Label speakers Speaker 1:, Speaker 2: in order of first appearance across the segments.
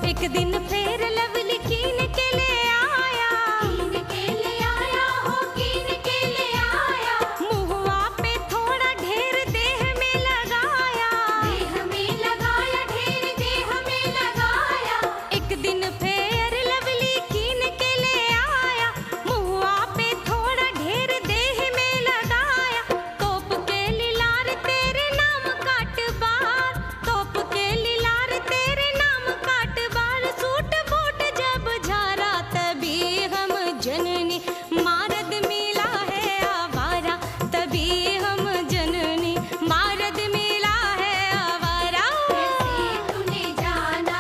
Speaker 1: एक दिन फिर लवली कीन के ले आया, कीन के ले आया हो, कीन के ले आया। मुहुआ पे थोड़ा ढेर देह में लगाया, देह में लगाया, ढेर देह में लगाया। एक दिन फिर लवली कीन के ले आया, मुहुआ पे थोड़ा ढेर देह में लगाया। तोप के लिलार तेरे नाम काट बार, तोप के लिलार तेरे नाम काट बार। सूट बूट जब झारा तभी हम जननी मारद मिला है आवारा, तभी हम जननी मारद मिला है आवारा। कैसे तूने जाना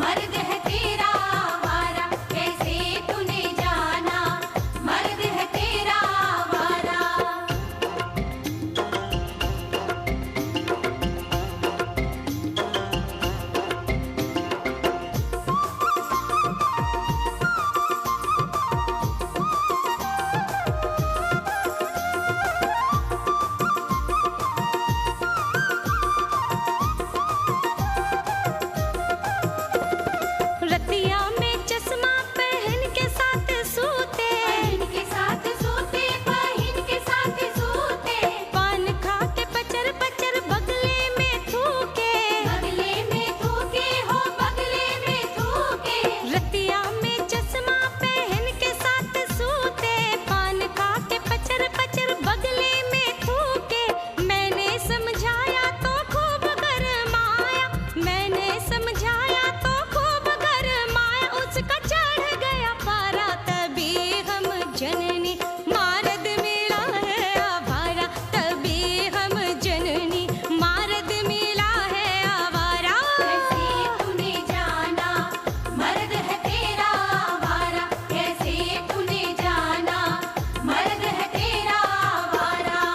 Speaker 1: मर्द है तेरा आवारा, कैसे तूने जाना मर्द है तेरा आवारा। रतिया में चश्मा पहन के साथ सूते, पहन के साथ सूते, पहन के साथ सूते। पान खा के पचर पचर बगले में थूके, बगले में थूके हो, बगले में थूके। रतिया में चश्मा पहन के साथ सूते, पान खा के पचर पचर बगले में थूके। मैंने समझाया तो खूब गरमाया, मैंने समझाया तो खूब गरमाया। उसका चढ़ गया पारा, तभी हम जननी मारद मिला है आवारा, तभी हम जननी मारद मिला है आवारा। कैसे तूने जाना मर्द है तेरा आवारा, कैसे तूने जाना मर्द है तेरा आवारा।